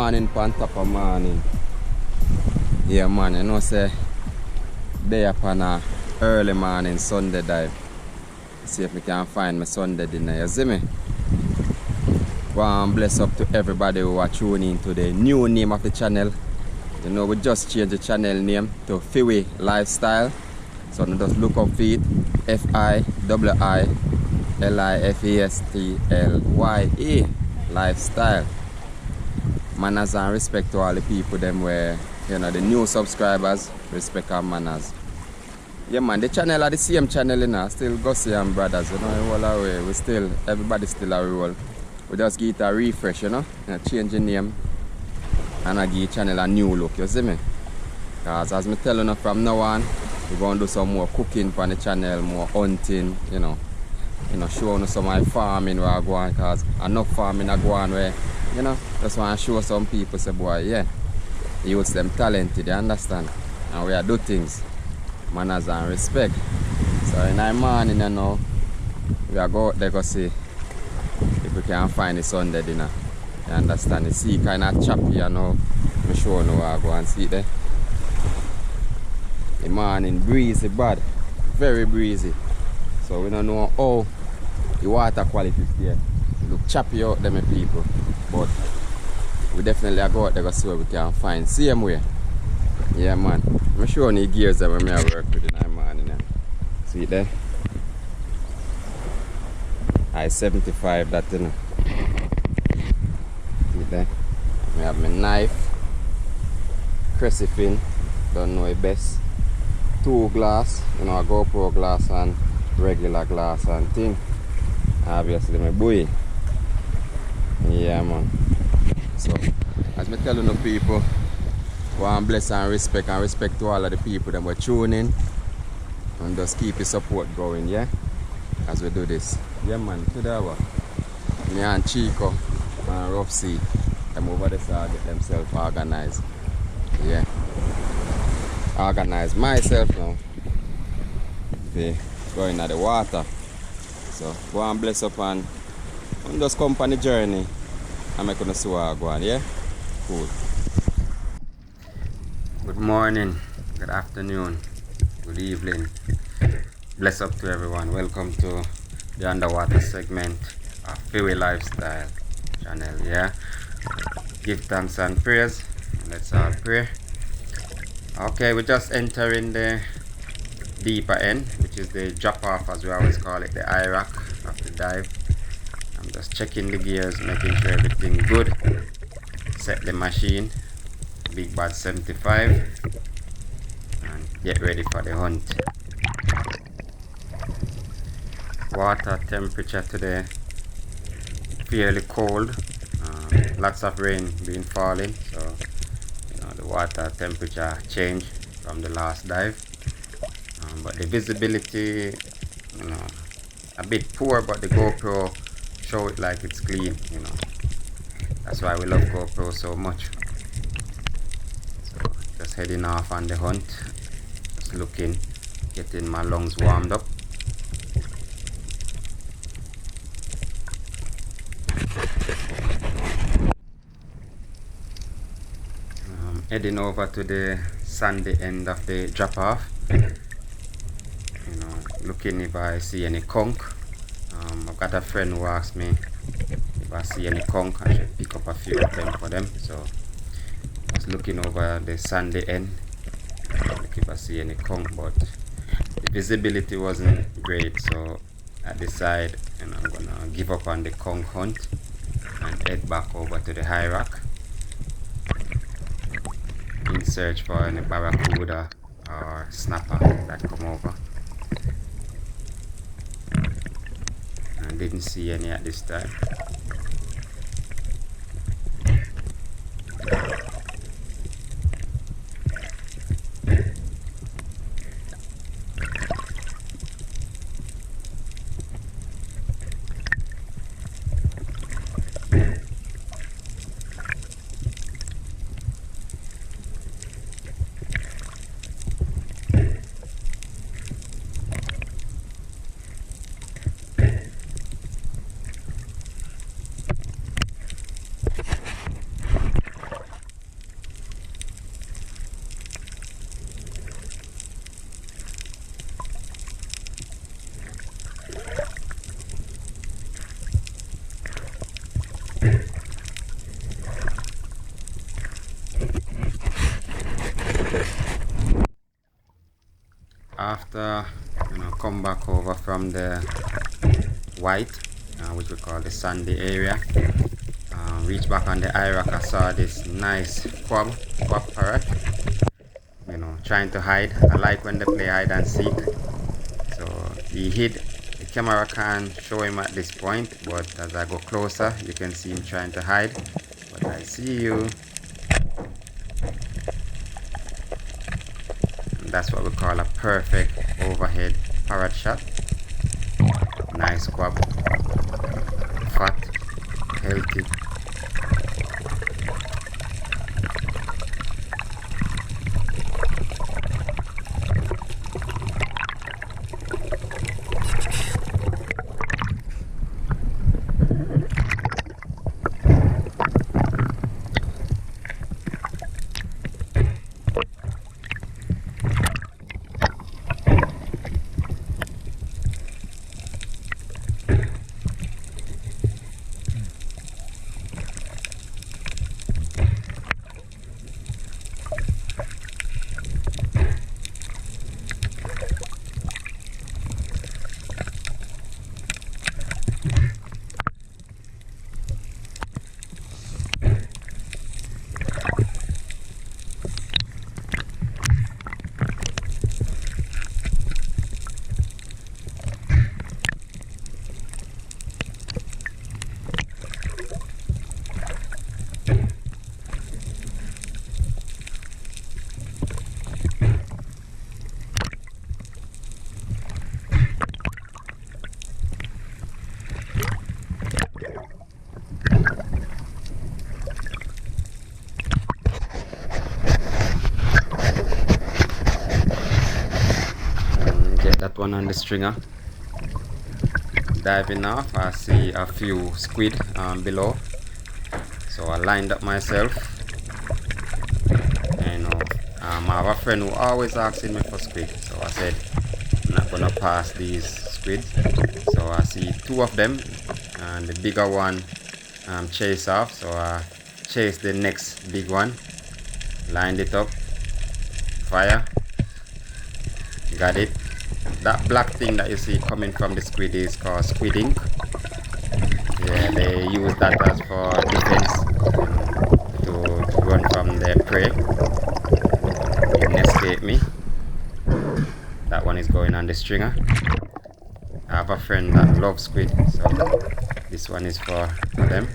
morning pan top of morning. Yeah man, you know say day upon a early morning Sunday dive. See if we can find my Sunday dinner, you see me? One bless up to everybody who are tuning in to the new name of the channel. You know, we just changed the channel name to Fiwi Lifestyle. So now just look up for it. FIWILIFESTLYE Lifestyle. Manners and respect to all the people them where, you know, the new subscribers, respect our manners. Yeah man, the channel are the same channel, you know, still Gussie and Brothers, you know, all away. We still, everybody still a roll. We just give it a refresh, you know, change the name and I give the channel a new look, you see me? Because as I tell you from now on, we're going to do some more cooking on the channel, more hunting, you know, showing you some of my farming where I go on, because enough farming I go on where, you know, just want to show some people, say boy, yeah, use them talented, you understand? And we are do things, manners and respect. So in the morning, you know, we are go out there go see if we can find the Sunday dinner. You understand? The sea kind of choppy, you know. I'm sure you know where I go and see there. The morning breezy bad, very breezy. So we don't know how the water quality is there. It look choppy out there, my people. But we definitely go out there to see what we can find. Same way. Yeah man. I'm sure the gears that we work with in the morning. See it there? I-75 that you know. See there? I have my knife, crescent fin, don't know it best. 2 glass, you know, a GoPro glass and regular glass and thing. Obviously my buoy. Yeah man. So as I tell you people, one bless and respect to all of the people that were tuning and just keep the support going, yeah? As we do this. Yeah man, today me and Chico and Rough Sea, them over there so get themselves organized. Yeah. Organize myself now. Okay. Going at the water. So go and bless up and just come on the journey. I'm going to see where I go on, yeah? Cool. Good morning, good afternoon, good evening. Bless up to everyone. Welcome to the underwater segment of Fiwi Lifestyle channel, yeah? Give thanks and praise. Let's all pray. Okay, we're just entering the deeper end, which is the drop off, as we always call it, the eye rack of the dive. I'm just checking the gears, making sure everything good. Set the machine, Big Bad 75, and get ready for the hunt. Water temperature today fairly cold. Lots of rain been falling, so you know the water temperature changed from the last dive. But the visibility, you know, a bit poor, but the GoPro show it like it's clean, you know. That's why we love GoPro so much. So just heading off on the hunt, just looking, getting my lungs warmed up. Heading over to the sandy end of the drop off. You know, looking if I see any conch. I've got a friend who asked me if I see any conch, I should pick up a few of them for them. So I was looking over the sandy end, look if I see any conch, but the visibility wasn't great, so I decided, you know, I'm gonna give up on the conch hunt and head back over to the high rock in search for any barracuda or snapper that come over. I didn't see any at this time. after come back over from the white, which we call the sandy area, reach back on the IROC, I saw this nice quab parrot, trying to hide. I like when they play hide and seek. So he hid. The camera can't show him at this point, but as I go closer, you can see him trying to hide. But I see you. And that's what we call a perfect overhead parrot shot. Nice quab, fat, healthy. That one on the stringer. Diving off, I see a few squid below, so I lined up myself. And I have a friend who always asking me for squid, so I said I'm not gonna pass these squids. So I see two of them, and the bigger one chase off, so I chase the next big one, lined it up, fire, got it. That black thing that you see coming from the squid is called squid ink. Yeah, they use that as for defense, to run from their prey. It didn't escape me. That one is going on the stringer. I have a friend that loves squid, so this one is for them.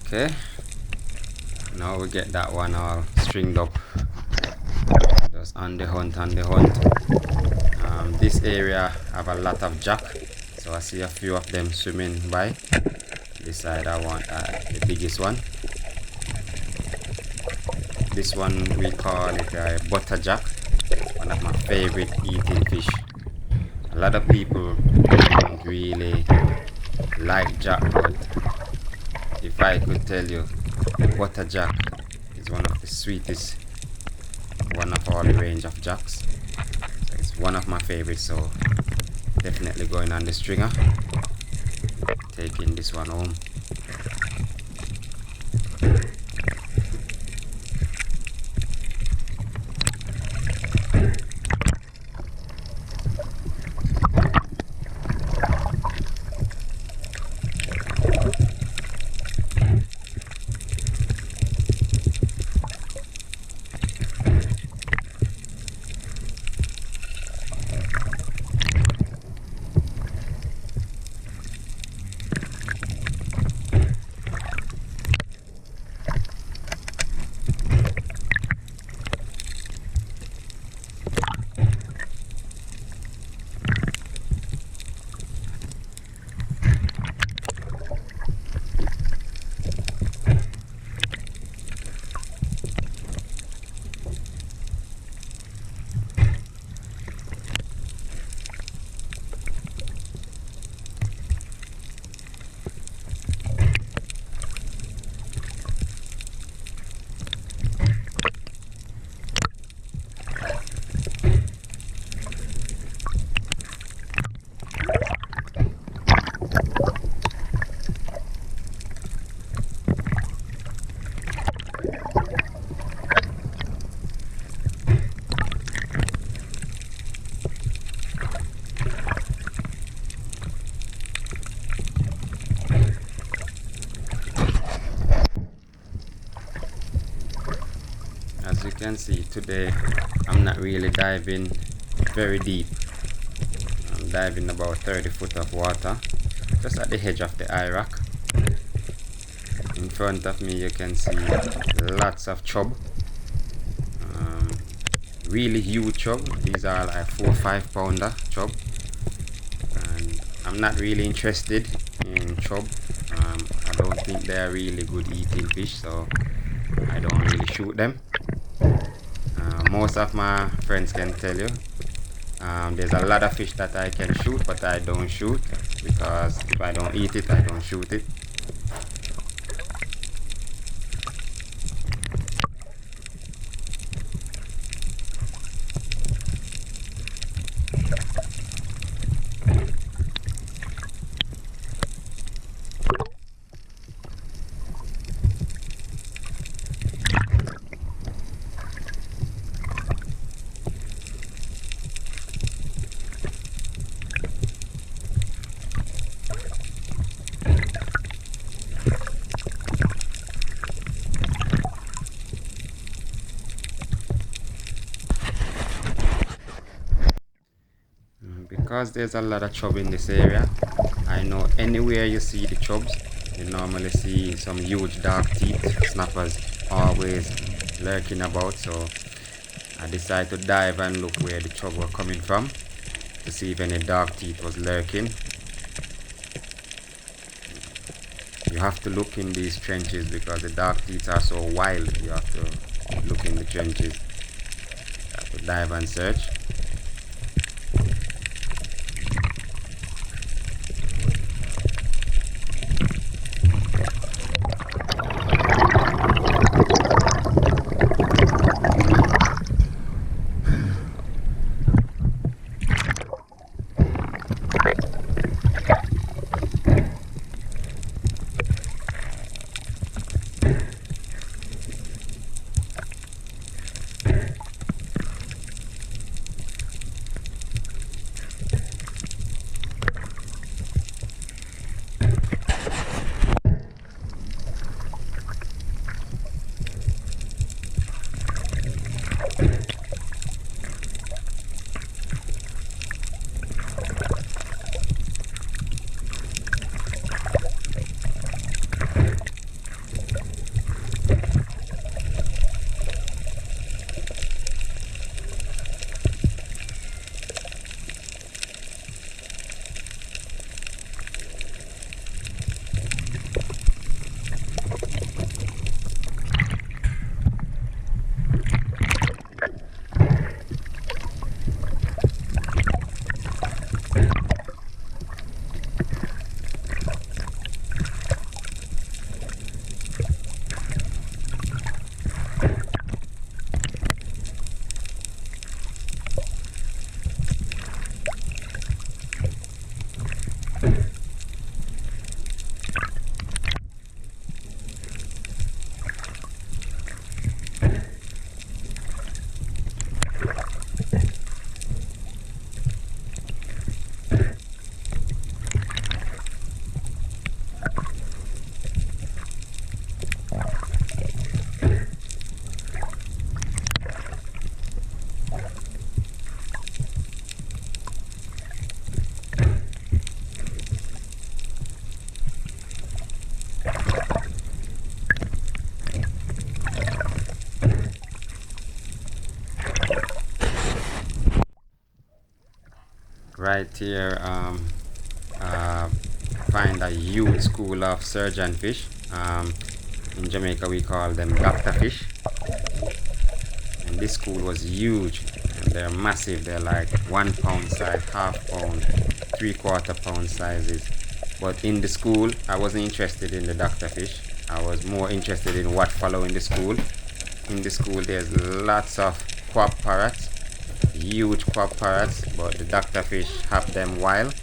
Okay, now we get that one all stringed up, just on the hunt. This area have a lot of jack, so I see a few of them swimming by. This side I want the biggest one. This one we call it a butter jack, one of my favorite eating fish. A lot of people don't really like jack, but if I could tell you, butter jack is one of the sweetest one of all the range of jacks. So it's one of my favorites, so definitely going on the stringer, taking this one home. As you can see, today I'm not really diving very deep. I'm diving about 30 foot of water, just at the edge of the eye rock. In front of me you can see lots of chub, really huge chub. These are like 4 or 5 pounder chub, and I'm not really interested in chub. I don't think they are really good eating fish, so I don't really shoot them. Most of my friends can tell you there's a lot of fish that I can shoot, but I don't shoot because if I don't eat it, I don't shoot it. Because there's a lot of chub in this area, I know anywhere you see the chubs, you normally see some huge dark teeth snappers always lurking about. So I decided to dive and look where the chub were coming from to see if any dark teeth was lurking. You have to look in these trenches because the dark teeth are so wild. You have to look in the trenches. You have to dive and search. right here uh, find a huge school of surgeon fish. In Jamaica we call them doctor fish, and this school was huge, and they're massive. They're like 1 pound size, half pound, 3/4 pound sizes. But in the school I wasn't interested in the doctor fish. I was more interested in what follow in the school. In the school there's lots of quack parrots, huge quack parrots, but the doctor fish have them wild.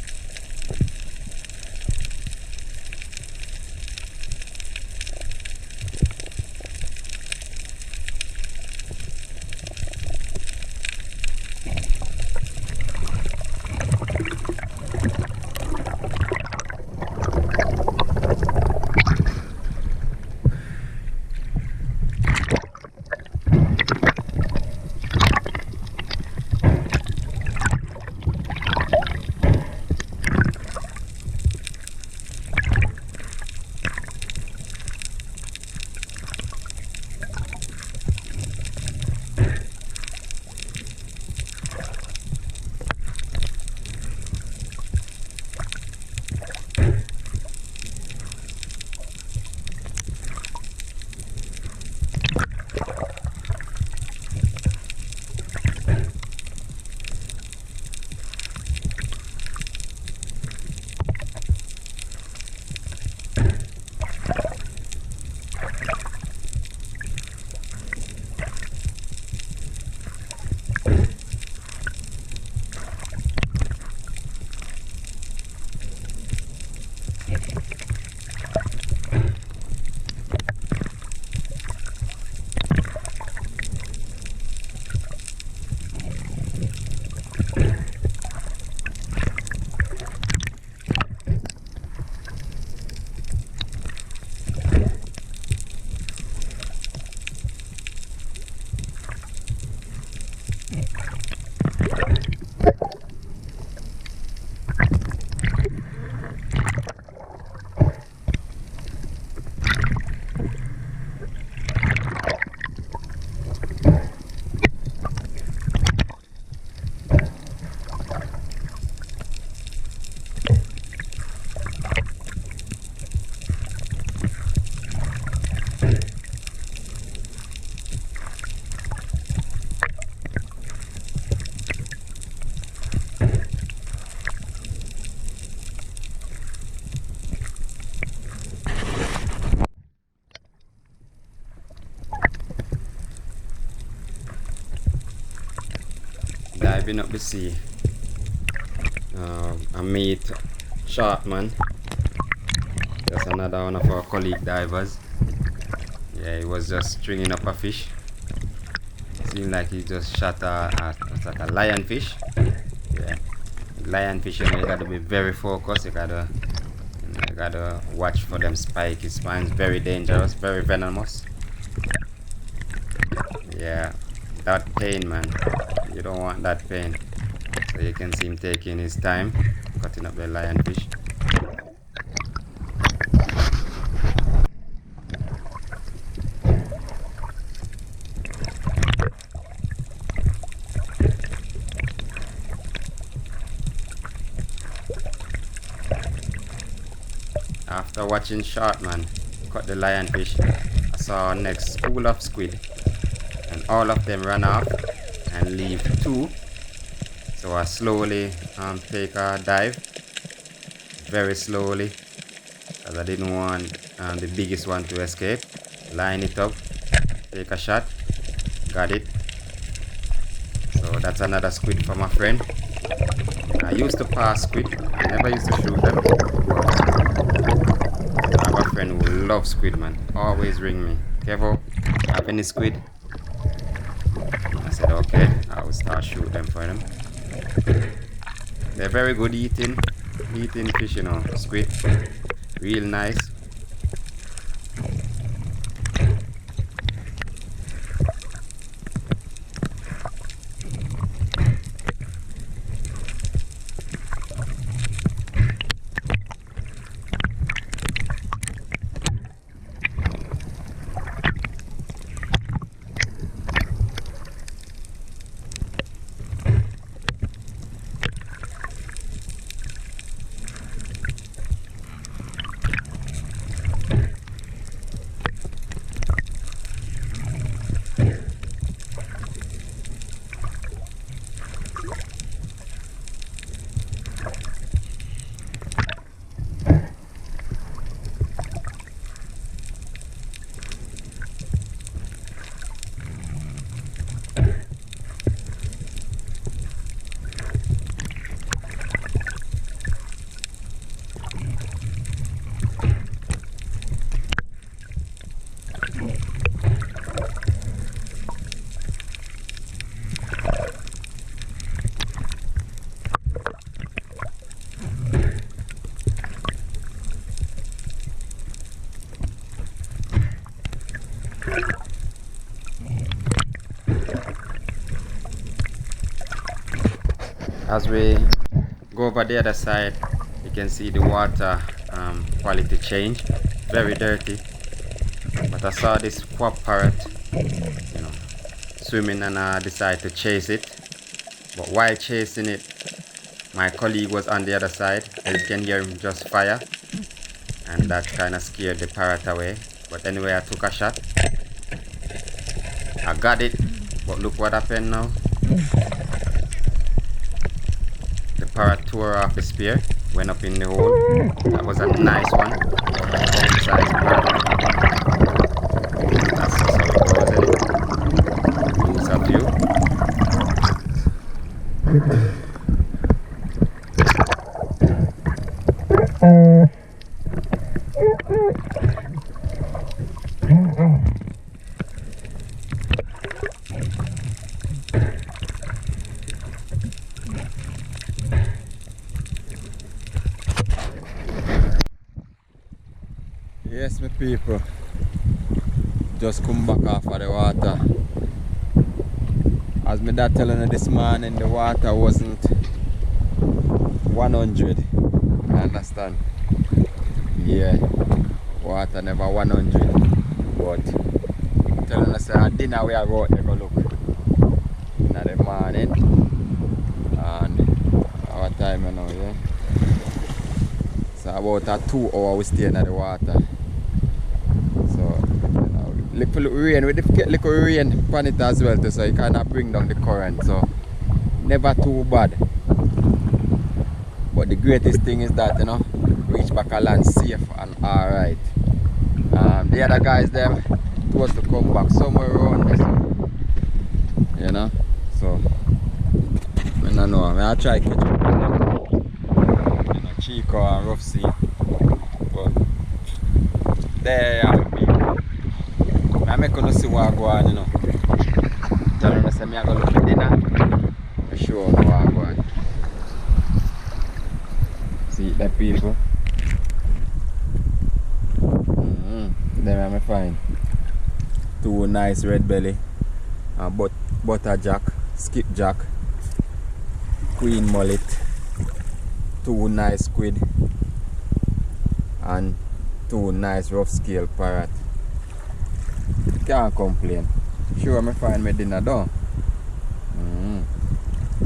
Diving up the sea. I meet Sharkman. That's another one of our colleague divers. Yeah, he was just stringing up a fish. Seemed like he just shot it's like a lionfish. Yeah, lionfish, you gotta be very focused. You gotta watch for them spike. His spine's very dangerous, very venomous. Yeah, that pain, man. You don't want that pain. So you can see him taking his time cutting up the lionfish. After watching Sharkman cut the lionfish, I saw next school of squid, and all of them ran off and leave 2. So I slowly take a dive, very slowly, as I didn't want the biggest one to escape. Line it up, take a shot, got it. So that's another squid for my friend. I used to pass squid, I never used to shoot them. I have a friend who loves squid, man. Always ring me, Kevo, have any squid? I said okay, I will start shoot them for them. They're very good eating fish, you know, squid. Real nice. as we go over the other side, you can see the water quality change. Very dirty. But I saw this quack parrot, you know, swimming, and I decided to chase it. But while chasing it, my colleague was on the other side. As you can hear him just fire, and that kind of scared the parrot away. But anyway, I took a shot. I got it, but look what happened now. The parrot tore off the spear, went up in the hole. That was a nice one. Size bird. That's just how it goes, isn't it? Lose a few. Yes, my people, just come back off of the water. As my dad telling you this morning, the water wasn't 100. You understand? Yeah, water never 100. But telling us at dinner we are go out there go look in the morning, and our time now, yeah. So about a 2 hour we stay in the water. Little rain, we get little rain upon it as well too, so you kind of bring down the current, so never too bad. But the greatest thing is that, you know, reach back a land safe and alright. The other guys them was to come back somewhere around this, you know, so I don't know, I try to catch up with them, you know, Chico and Rough Sea, but there are people. I make you see what I go on, you know. Tell them I say I go look at dinner. I show you what I go on. See that people? Them I find 2 nice red belly, butterjack, skipjack, queen mullet, 2 nice squid, and 2 nice rough scale parrot. Can't complain. Sure, I find my dinner done.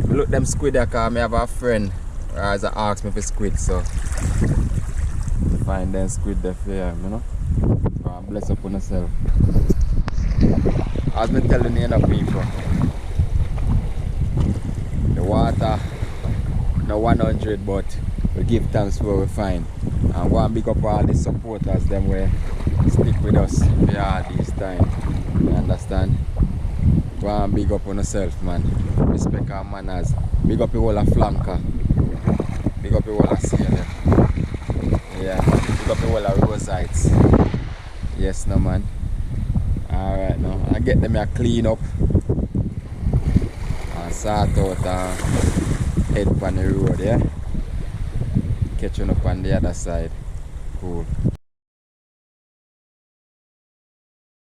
Look them squid there, cause I have a friend who has asked me for squid, so find them squid there for him, you know. So bless up on yourself. As me telling you, people, the water no 100, but we give thanks for what we find. And go and big up all the supporters, them way stick with us for all this time. You understand? Go and big up on yourself, man. Respect our manners. Big up your whole flanker. Big up your whole sailor. Yeah, big up your whole rosites. Yes, no man. Alright now. I get them here clean up and sort out and head up on the road, yeah? Catching up on the other side. Cool.